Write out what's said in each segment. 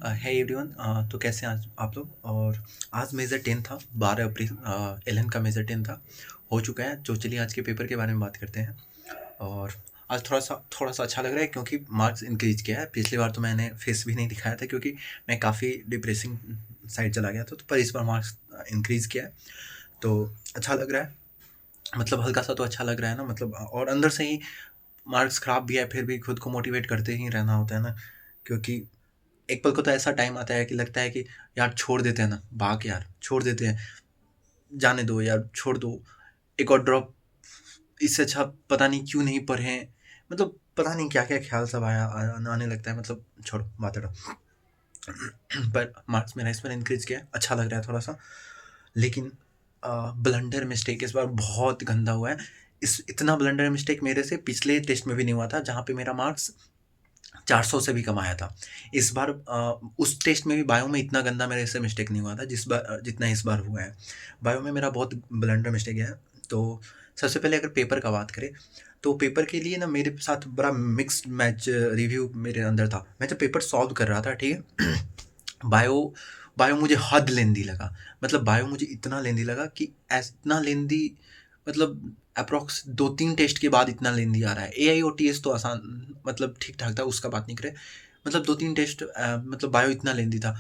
है एवरीवन। तो कैसे हैं आज आप लोग। और आज मेजर 10 था, 12 अप्रैल। एलन का मेजर 10 था, हो चुका है। तो चलिए आज के पेपर के बारे में बात करते हैं। और आज थोड़ा सा अच्छा लग रहा है क्योंकि मार्क्स इंक्रीज किया है। पिछली बार तो मैंने फेस भी नहीं दिखाया था क्योंकि मैं काफ़ी डिप्रेसिंग साइड चला गया था। तो पर इस बार मार्क्स इंक्रीज किया है तो अच्छा लग रहा है। मतलब हल्का सा तो अच्छा लग रहा है ना, मतलब और अंदर से ही मार्क्स ख़राब भी है फिर भी खुद को मोटिवेट करते ही रहना होता है ना। क्योंकि एक पल को तो ऐसा टाइम आता है कि लगता है कि यार छोड़ देते हैं ना, भाग यार छोड़ देते हैं, जाने दो यार, छोड़ दो, एक और ड्रॉप, इससे अच्छा पता नहीं क्यों नहीं पढ़े। मतलब पता नहीं क्या क्या ख्याल सब आने लगता है। मतलब छोड़ो बात हटाओ। पर मार्क्स मेरा इस बार इंक्रीज किया है, अच्छा लग रहा है थोड़ा सा। लेकिन ब्लंडर मिस्टेक इस बार बहुत गंदा हुआ है। इस इतना ब्लंडर मिस्टेक मेरे से पिछले टेस्ट में भी नहीं हुआ था जहाँ पे मेरा मार्क्स 400 से भी कम आया था। इस बार उस टेस्ट में भी बायो में इतना गंदा मेरे से मिस्टेक नहीं हुआ था जिस बार जितना इस बार हुआ है। बायो में मेरा बहुत ब्लंडर मिस्टेक है। तो सबसे पहले अगर पेपर का बात करें तो पेपर के लिए ना मेरे साथ बड़ा मिक्स्ड मैच रिव्यू मेरे अंदर था। मैं जब पेपर सॉल्व कर रहा था, ठीक है, बायो बायो मुझे हद लेंदी लगा। मतलब बायो मुझे इतना लेंदी लगा कि इतना लेंदी, मतलब अप्रॉक्स 2-3 टेस्ट के बाद इतना लेंदी आ रहा है। AIOTS तो आसान, मतलब ठीक ठाक था, उसका बात नहीं करें। मतलब 2-3 टेस्ट मतलब बायो इतना लेंदी था।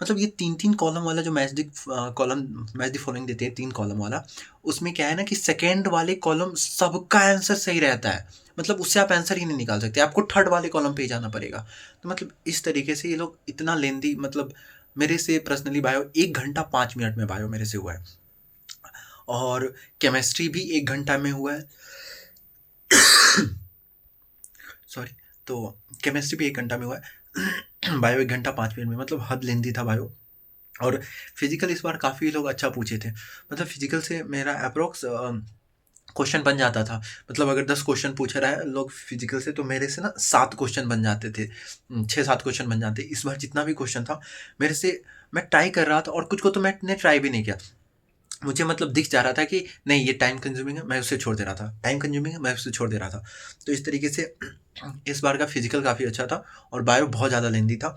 मतलब ये 3-3 कॉलम वाला जो मैच द फॉलोइंग देते हैं, 3 कॉलम वाला, उसमें क्या है ना कि सेकेंड वाले कॉलम सबका आंसर सही रहता है। मतलब उससे आप आंसर ही नहीं निकाल सकते, आपको थर्ड वाले कॉलम पे ही जाना पड़ेगा। तो मतलब इस तरीके से ये लोग इतना लेंदी, मतलब मेरे से पर्सनली बायो 1 घंटा 5 मिनट में बायो मेरे से हुआ है। और केमिस्ट्री भी 1 घंटा में हुआ है। सॉरी। तो केमिस्ट्री भी 1 घंटा में हुआ है। बायो 1 घंटा 5 मिनट में, मतलब हद लेंदी था बायो। और फिजिकल इस बार काफ़ी लोग अच्छा पूछे थे। मतलब फिजिकल से मेरा अप्रोक्स क्वेश्चन बन जाता था। मतलब अगर 10 क्वेश्चन पूछ रहा है लोग फिजिकल से तो मेरे से ना 7 क्वेश्चन बन जाते थे, 6-7 क्वेश्चन बन जाते। इस बार जितना भी क्वेश्चन था मेरे से, मैं ट्राई कर रहा था और कुछ को तो मैंने ट्राई भी नहीं किया। मुझे मतलब दिख जा रहा था कि नहीं ये टाइम कंज्यूमिंग है, मैं उसे छोड़ दे रहा था, टाइम कंज्यूमिंग है, मैं उसे छोड़ दे रहा था। तो इस तरीके से इस बार का फिजिकल काफ़ी अच्छा था और बायो बहुत ज़्यादा लेंदी था।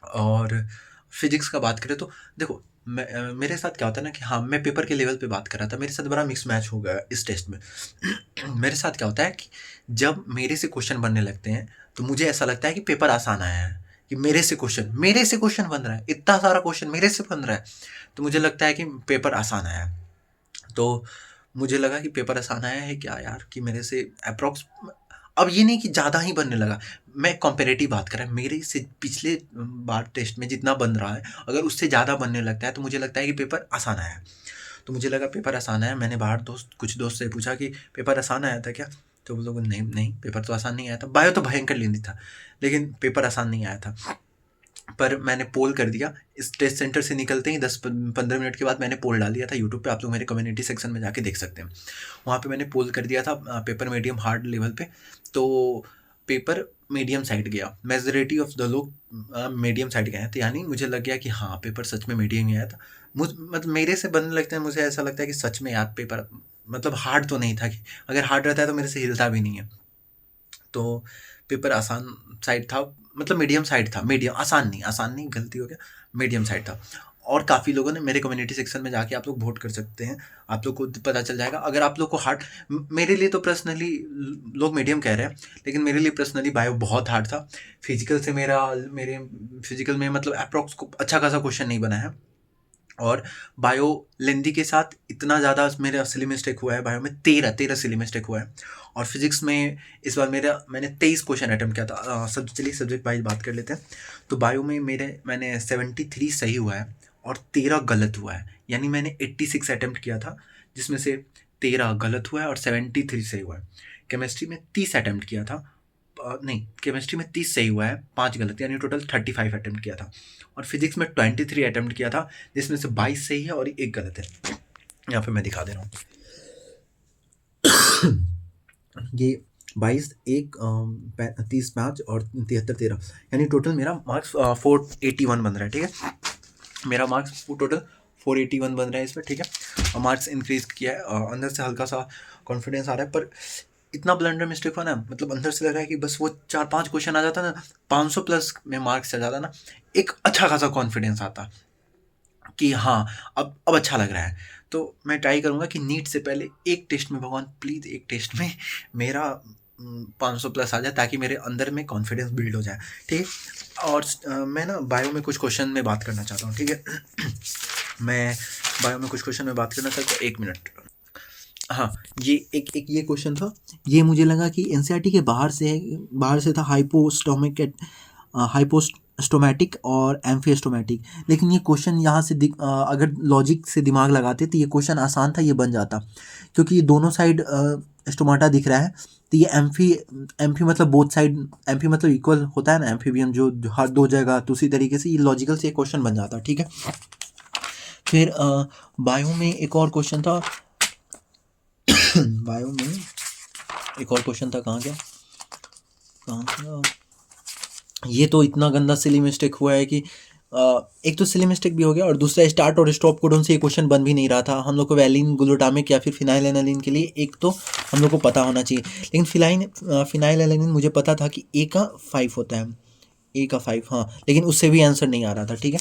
और फिजिक्स का बात करें तो देखो, मेरे साथ क्या होता है ना कि हाँ, मैं पेपर के लेवल पे बात कर रहा था, मेरे साथ बड़ा मिक्स मैच हो गया इस टेस्ट में। मेरे साथ क्या होता है कि जब मेरे से क्वेश्चन बनने लगते हैं तो मुझे ऐसा लगता है कि पेपर आसान आया है, कि मेरे से क्वेश्चन बन रहा है, इतना सारा क्वेश्चन मेरे से बन रहा है, तो मुझे लगता है कि पेपर आसान आया है। तो मुझे लगा कि पेपर आसान आया है क्या यार, कि मेरे से अप्रॉक्स, अब ये नहीं कि ज़्यादा ही बनने लगा। मैं कंपैरेटिव बात कर रहा हूँ, मेरे से पिछले बार टेस्ट में जितना बन रहा है अगर उससे ज़्यादा बनने लगता है तो मुझे लगता है कि पेपर आसान आया है। तो मुझे लगा पेपर आसान आया। मैंने बाहर कुछ दोस्त से पूछा कि पेपर आसान आया था क्या? तो वो लोग नहीं नहीं, पेपर तो आसान नहीं आया था। बायो तो भयंकर लेंदी था लेकिन पेपर आसान नहीं आया था। पर मैंने पोल कर दिया। इस टेस्ट सेंटर से निकलते ही 10-15 मिनट के बाद मैंने पोल डाल दिया था यूट्यूब पे। आप लोग मेरे कम्युनिटी सेक्शन में जाके देख सकते हैं। वहाँ पे मैंने पोल कर दिया था पेपर मीडियम हार्ड लेवल पे। तो पेपर मीडियम साइड गया, मेजोरिटी ऑफ द लोग मीडियम साइड गए हैं। तो यानी मुझे लग गया कि हाँ पेपर सच में मीडियम ही आया था। मतलब मेरे से बनने लगते हैं, मुझे ऐसा लगता है कि सच में यार पेपर मतलब हार्ड तो नहीं था, कि अगर हार्ड रहता है तो मेरे से हिलता भी नहीं है। तो पेपर आसान साइड था, मतलब मीडियम साइड था, मीडियम, आसान नहीं, गलती हो गया, मीडियम साइड था। और काफ़ी लोगों ने मेरे कम्युनिटी सेक्शन में जाके आप लोग वोट कर सकते हैं, आप लोग को पता चल जाएगा। अगर आप लोग को हार्ड, मेरे लिए तो पर्सनली लोग मीडियम कह रहे हैं लेकिन मेरे लिए पर्सनली बायो बहुत हार्ड था। फिजिकल से मेरे फिजिकल में मतलब अप्रॉक्स को अच्छा खासा क्वेश्चन नहीं बना है। और बायो लेंदी के साथ इतना ज़्यादा मेरा सिली मिस्टेक हुआ है, बायो में 13 सिली मिस्टेक हुआ है। और फिजिक्स में इस बार मैंने 23 क्वेश्चन अटैम्प्ट किया था। चलिए सब्जेक्ट वाइज बात कर लेते हैं। तो बायो में मैंने 73 सही हुआ है और 13 गलत हुआ है। यानी मैंने 86 अटैम्प्ट किया था जिसमें से 13 गलत हुआ है और 73 सही हुआ है। केमिस्ट्री में 30 अटैम्प्ट किया था, नहीं, केमिस्ट्री में 30 सही हुआ है, 5 गलत, यानी टोटल 35 अटैम्प्ट किया था। और फिजिक्स में 23 अटैम्प्ट किया था जिसमें से 22 सही है और 1 गलत है। यहाँ पे मैं दिखा दे रहा हूँ ये 22, 1, 30, 5 और 73, 13, यानी टोटल मेरा मार्क्स 481 बन रहा है। ठीक है, मेरा मार्क्स टोटल 481 बन रहा है इसमें। ठीक है, और मार्क्स इंक्रीज किया है, अंदर से हल्का सा कॉन्फिडेंस आ रहा है। पर इतना ब्लंडर मिस्टेक हुआ ना, मतलब अंदर से लग रहा है कि बस वो 4-5 क्वेश्चन आ जाता ना, 500 प्लस में मार्क्स आ जाता ना, एक अच्छा खासा कॉन्फिडेंस आता कि हाँ, अब अच्छा लग रहा है। तो मैं ट्राई करूँगा कि नीट से पहले एक टेस्ट में, भगवान प्लीज़ एक टेस्ट में मेरा 500 प्लस आ जाए, ताकि मेरे अंदर में कॉन्फिडेंस बिल्ड हो जाए, ठीक है? और मैं ना बायो में कुछ क्वेश्चन में बात करना चाहता हूँ, ठीक है? मैं बायो में कुछ क्वेश्चन में बात करना चाहता हूँ, 1 मिनट। हाँ, ये एक ये क्वेश्चन था, ये मुझे लगा कि एनसीईआरटी के बाहर से था, हाइपोस्टोमैटिक और एम्फिस्टोमैटिक। लेकिन ये क्वेश्चन यहाँ से अगर लॉजिक से दिमाग लगाते तो ये क्वेश्चन आसान था, ये बन जाता, क्योंकि ये दोनों साइड स्टोमाटा दिख रहा है। तो ये एम्फी मतलब बोथ साइड, एम्फी मतलब इक्वल होता है ना, एम्फीबियन जो हर दो जगह, तो उसी तरीके से ये लॉजिकल से ये क्वेश्चन बन जाता, ठीक है? फिर बायो में एक और क्वेश्चन था बायो में एक और क्वेश्चन था, कहाँ था? ये तो इतना गंदा सिली मिस्टेक हुआ है कि एक तो सिली मिस्टेक भी हो गया, और दूसरा स्टार्ट और स्टॉप कोडोन से ये क्वेश्चन बन भी नहीं रहा था। हम लोग को वैलिन ग्लूटामिक या फिर फिनाइलएलानिन के लिए एक तो हम लोग को पता होना चाहिए, लेकिन फिनाइलएलानिन मुझे पता था कि ए का 5 होता है, ए का 5, हाँ, लेकिन उससे भी आंसर नहीं आ रहा था, ठीक है?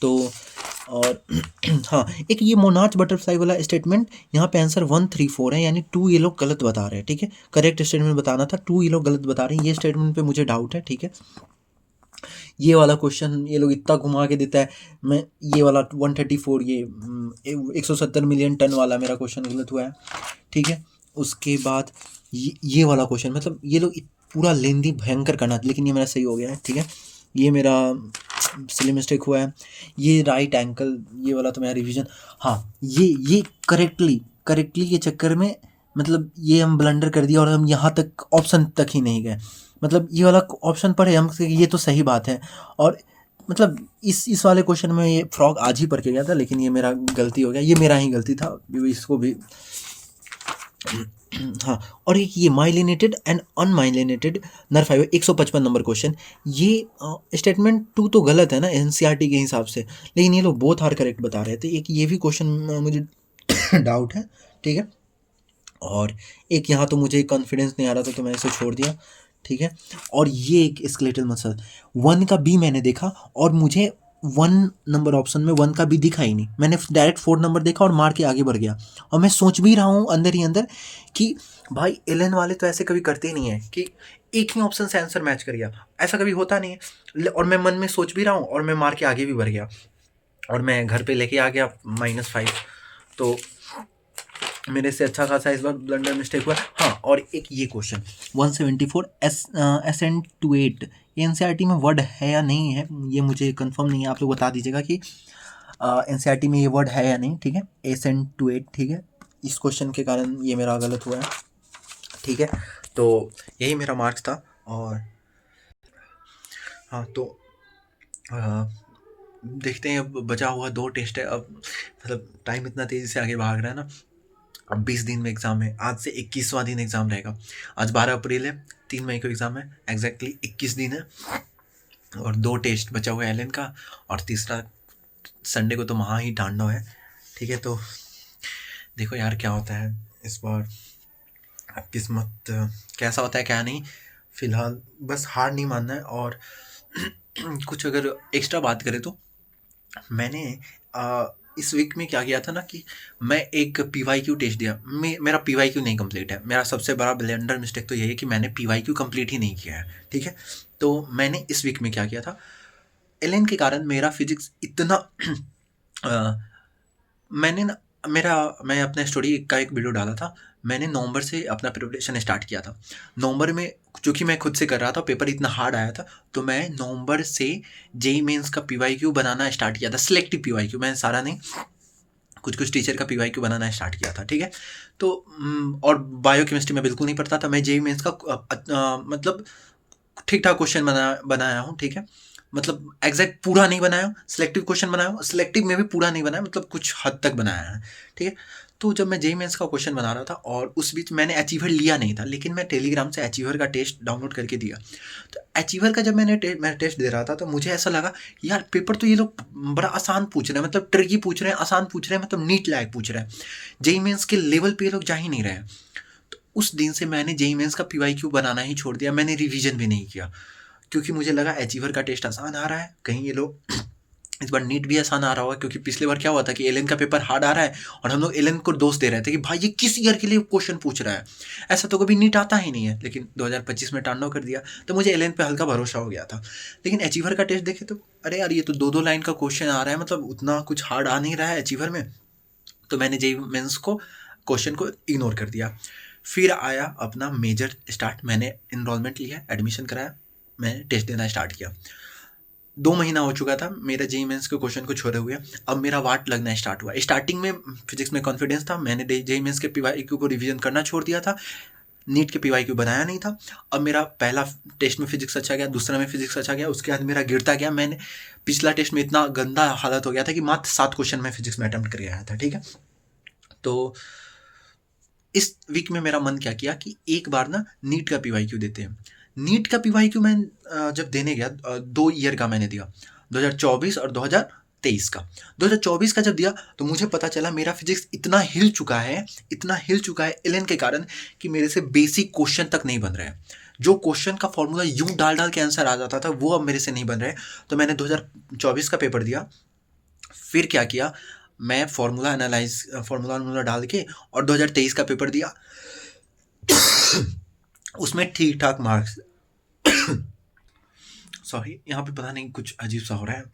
तो और हाँ, एक ये मोनार्च बटरफ्लाई वाला स्टेटमेंट, यहाँ पे आंसर 134 है, यानी 2 ये लोग गलत बता रहे हैं, ठीक है? करेक्ट स्टेटमेंट बताना था, 2 ये लोग गलत बता रहे हैं, ये स्टेटमेंट पे मुझे डाउट है, ठीक है? ये वाला क्वेश्चन ये लोग इतना घुमा के देता है, मैं ये वाला 134, ये 170 मिलियन टन वाला मेरा क्वेश्चन गलत हुआ है, ठीक है? उसके बाद ये वाला क्वेश्चन, मतलब ये लोग पूरा लेंदी भयंकर करना, लेकिन ये मेरा सही हो गया है, ठीक है? ये मेरा सिली मिस्टेक हुआ है। ये राइट एंकल, ये वाला तो मेरा रिवीजन, हाँ, ये करेक्टली के चक्कर में, मतलब ये हम ब्लंडर कर दिया और हम यहाँ तक ऑप्शन तक ही नहीं गए, मतलब ये वाला ऑप्शन पढ़े हम कि ये तो सही बात है, और मतलब इस वाले क्वेश्चन में ये फ्रॉग आज ही पढ़ के गया था, लेकिन ये मेरा गलती हो गया, ये मेरा ही गलती था, इसको भी हाँ। और एक ये myelinated and unmyelinated nerve fibre, 155 number question, ये स्टेटमेंट 2 तो गलत है ना एनसीईआरटी के हिसाब से, लेकिन ये लोग बोथ आर करेक्ट बता रहे थे। एक ये भी क्वेश्चन मुझे डाउट है, ठीक है? और एक यहाँ तो मुझे कॉन्फिडेंस नहीं आ रहा था, तो मैंने इसे छोड़ दिया, ठीक है? और ये एक स्केलेटल मसल 1 का बी मैंने देखा, और मुझे 1 नंबर ऑप्शन में 1 का बी दिखा ही नहीं, मैंने डायरेक्ट 4 नंबर देखा और मार के आगे बढ़ गया, और मैं सोच भी रहा हूँ अंदर ही अंदर कि भाई एलन वाले तो ऐसे कभी करते ही नहीं है कि एक ही ऑप्शन से आंसर मैच कर गया, ऐसा कभी होता नहीं है। और मैं मन में सोच भी रहा हूँ, और मैं मार के आगे भी बढ़ गया, और मैं घर पे लेके आ गया -5। तो मेरे से अच्छा खासा इस बार ब्लंडर मिस्टेक हुआ। हाँ, और एक ये क्वेश्चन 174 SN28, ये एनसीईआरटी में वर्ड है या नहीं है, ये मुझे कंफर्म नहीं है, आप लोग बता दीजिएगा कि एनसीईआरटी में ये वर्ड है या नहीं, ठीक है? SN28, ठीक है? इस क्वेश्चन के कारण ये मेरा गलत हुआ है, ठीक है? तो यही मेरा मार्क्स था। और हाँ, तो देखते हैं, अब बचा हुआ 2 टेस्ट है, अब मतलब टाइम इतना तेज़ी से आगे भाग रहा है ना। अब 20 दिन में एग्ज़ाम है, आज से 21वां दिन एग्ज़ाम रहेगा। आज 12 अप्रैल है, 3 मई को एग्ज़ाम है, एग्जैक्टली 21 दिन है, और 2 टेस्ट बचा हुआ है एलन का, और तीसरा संडे को तो वहाँ ही तांडव है, ठीक है? तो देखो यार क्या होता है इस बार, किस्मत कैसा होता है क्या नहीं, फिलहाल बस हार नहीं मानना है। और कुछ अगर एक्स्ट्रा बात करें तो मैंने इस वीक में क्या किया था ना कि मैं एक PYQ टेस्ट दिया, मेरा PYQ नहीं कंप्लीट है। मेरा सबसे बड़ा ब्लेंडर मिस्टेक तो यही है कि मैंने PYQ कंप्लीट ही नहीं किया है, ठीक है? तो मैंने इस वीक में क्या किया था, एलन के कारण मेरा फिजिक्स इतना मैंने ना मैं अपने स्टोरी का एक वीडियो डाला था, मैंने नवंबर से अपना प्रिपरेशन स्टार्ट किया था। नवंबर में चूँकि मैं खुद से कर रहा था, पेपर इतना हार्ड आया था, तो मैं नवंबर से जेईई मेंस का PYQ बनाना स्टार्ट किया था, सिलेक्टिव PYQ, मैं सारा नहीं, कुछ टीचर का PYQ बनाना स्टार्ट किया था, ठीक है? तो और बायोकेमिस्ट्री में बिल्कुल नहीं पढ़ता था मैं, जेईई मेंस का मतलब ठीक-ठाक क्वेश्चन बनाया हूँ, ठीक है? मतलब एग्जैक्ट पूरा नहीं बनाया हूँ, सिलेक्टिव क्वेश्चन बनाया हूँ, सिलेक्टिव में भी पूरा नहीं बनाया, मतलब कुछ हद तक बनाया है, ठीक है? तो जब मैं जेईई मेंस का क्वेश्चन बना रहा था, और उस बीच मैंने अचीवर लिया नहीं था, लेकिन मैं टेलीग्राम से अचीवर का टेस्ट डाउनलोड करके दिया। तो अचीवर का जब मैं टेस्ट दे रहा था, तो मुझे ऐसा लगा यार पेपर तो ये लोग बड़ा आसान पूछ रहे हैं, मतलब ट्रिकी पूछ रहे हैं, आसान पूछ रहे हैं, मतलब नीट लायक पूछ रहे हैं, जेईई मेंस के लेवल पे ये लोग जा ही नहीं रहे हैं। तो उस दिन से मैंने जेईई मेंस का PYQ बनाना ही छोड़ दिया, मैंने रिवीजन भी नहीं किया, क्योंकि मुझे लगा अचीवर का टेस्ट आसान आ रहा है, कहीं ये लोग इस बार नीट भी आसान आ रहा होगा, क्योंकि पिछले बार क्या हुआ था कि एलन का पेपर हार्ड आ रहा है और हम लोग एलन को दोष दे रहे थे कि भाई ये किस ईयर के लिए क्वेश्चन पूछ रहा है, ऐसा तो कभी नीट आता ही नहीं है। लेकिन 2025 में टांडव कर दिया, तो मुझे एलन पे हल्का भरोसा हो गया था। लेकिन अचीवर का टेस्ट देखे तो अरे यार, ये तो 2-2 लाइन का क्वेश्चन आ रहा है, मतलब उतना कुछ हार्ड आ नहीं रहा है अचीवर में। तो मैंने जेईई मेंस को क्वेश्चन को इग्नोर कर दिया। फिर आया अपना मेजर स्टार्ट, मैंने इनरोलमेंट लिया, एडमिशन कराया, मैंने टेस्ट देना स्टार्ट किया। 2 महीना हो चुका था मेरा जेईई मेंस के क्वेश्चन को छोड़े हुए। अब मेरा वाट लगना स्टार्ट हुआ। स्टार्टिंग में फिजिक्स में कॉन्फिडेंस था, मैंने जेईई मेंस के पीवाईक्यू को रिवीजन करना छोड़ दिया था, नीट के पीवाईक्यू बनाया नहीं था। अब मेरा पहला टेस्ट में फिजिक्स अच्छा गया, दूसरा में फिजिक्स अच्छा गया, उसके बाद मेरा गिरता गया। मैंने पिछला टेस्ट में इतना गंदा हालत हो गया था कि मात्र 7 क्वेश्चन में फिजिक्स में अटेम्प्ट करके आया था, ठीक है। तो इस वीक में मेरा मन क्या किया कि एक बार ना नीट का पीवाईक्यू देते हैं। नीट का पीवाईक्यू मैं जब देने गया 2 ईयर का मैंने दिया, 2024 और 2023 का। 2024 का जब दिया तो मुझे पता चला मेरा फिजिक्स इतना हिल चुका है एलन के कारण कि मेरे से बेसिक क्वेश्चन तक नहीं बन रहे हैं। जो क्वेश्चन का फॉर्मूला यूं डाल डाल के आंसर आ जाता था वो अब मेरे से नहीं बन रहे। तो मैंने 2024 का पेपर दिया। फिर क्या किया, मैं फार्मूला डाल के और 2023 का पेपर दिया। उसमें ठीक ठाक मार्क्स सॉरी, यहाँ पे पता नहीं कुछ अजीब सा हो रहा है।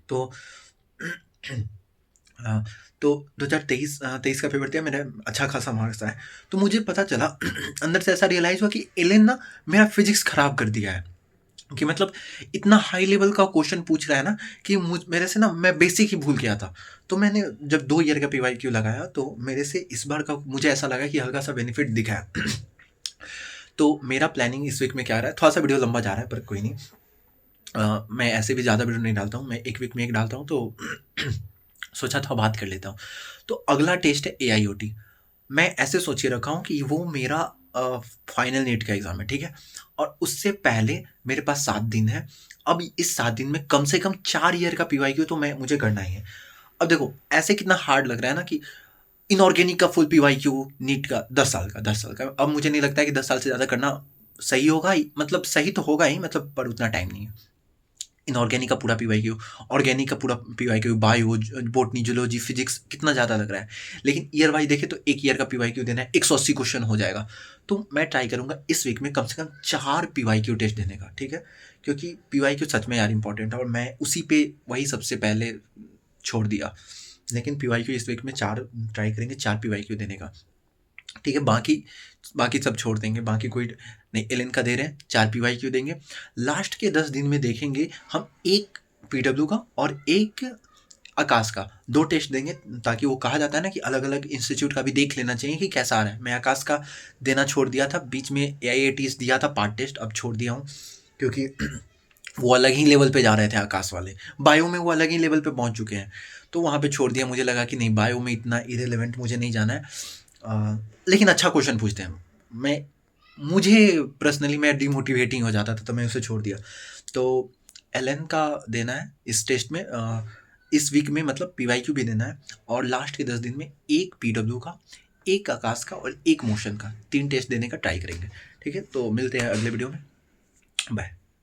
तो तो 2023 का पेपर दिया, मेरा अच्छा खासा मार्क्स आया। तो मुझे पता चला अंदर से ऐसा रियलाइज हुआ कि एलन ना मेरा फिजिक्स खराब कर दिया है, कि मतलब इतना हाई लेवल का क्वेश्चन पूछ रहा है ना कि मेरे से ना मैं बेसिक ही भूल गया था। तो मैंने जब 2 ईयर का पीवाईक्यू लगाया तो मेरे से इस बार का मुझे ऐसा लगा कि हल्का सा बेनिफिट दिखा है। तो मेरा प्लानिंग इस वीक में क्या रहा है, थोड़ा सा वीडियो लंबा जा रहा है पर कोई नहीं, मैं ऐसे भी ज़्यादा वीडियो नहीं डालता हूँ, मैं एक वीक में एक डालता हूँ, तो सोचा था बात कर लेता हूँ। तो अगला टेस्ट है AIOT। मैं ऐसे सोच के रखा हूँ कि वो मेरा फाइनल नीट का एग्ज़ाम है, ठीक है। और उससे पहले मेरे पास 7 दिन है। अब इस 7 दिन में कम से कम 4 ईयर का पीवाईक्यू तो मुझे करना ही है। अब देखो ऐसे कितना हार्ड लग रहा है ना कि इनऑर्गेनिक का फुल पीवाईक्यू नीट का 10 साल का। अब मुझे नहीं लगता है कि 10 साल से ज़्यादा करना सही होगा ही, मतलब सही तो होगा ही, मतलब पर उतना टाइम नहीं है। इनऑर्गेनिक का पूरा पीवाईक्यू, ऑर्गेनिक का पूरा PYQ, bio, botany, zoology, physics, कितना ज़्यादा लग रहा है। लेकिन ईयर वाइज देखें तो 1 ईयर का पीवाईक्यू देना है, 180 क्वेश्चन हो जाएगा। तो मैं ट्राई करूँगा इस वीक में कम से कम 4 पीवाईक्यू टेस्ट देने का, ठीक है। क्योंकि पीवाईक्यू सच में यार इंपॉर्टेंट है और मैं उसी पे वही सबसे पहले छोड़ दिया। लेकिन पीवाईक्यू इस वीक में 4 ट्राई करेंगे, 4 पीवाईक्यू देने का, ठीक है। बाकी सब छोड़ देंगे, बाकी कोई नहीं। एलन का दे रहे हैं, 4 पीवाईक्यू देंगे। लास्ट के 10 दिन में देखेंगे हम 1 पीडब्ल्यू का और 1 आकाश का 2 टेस्ट देंगे, ताकि वो कहा जाता है ना कि अलग अलग इंस्टीट्यूट का भी देख लेना चाहिए कि कैसा आ रहा है। मैं आकाश का देना छोड़ दिया था, बीच में AIITs दिया था पार्ट टेस्ट, अब छोड़ दिया हूँ क्योंकि वो अलग ही लेवल पे जा रहे थे आकाश वाले। बायो में वो अलग ही लेवल पे पहुँच चुके हैं, तो वहाँ पे छोड़ दिया। मुझे लगा कि नहीं, बायो में इतना इरेलेवेंट मुझे नहीं जाना है। लेकिन अच्छा क्वेश्चन पूछते हैं, मुझे पर्सनली मैं डिमोटिवेटिंग हो जाता था, तो मैं उसे छोड़ दिया। तो एलन का देना है इस टेस्ट में, इस वीक में, मतलब पीवाईक्यू भी देना है। और लास्ट के 10 दिन में 1 पीडब्ल्यू का, 1 आकाश का और 1 मोशन का, 3 टेस्ट देने का ट्राई करेंगे, ठीक है। तो मिलते हैं अगले वीडियो में, बाय।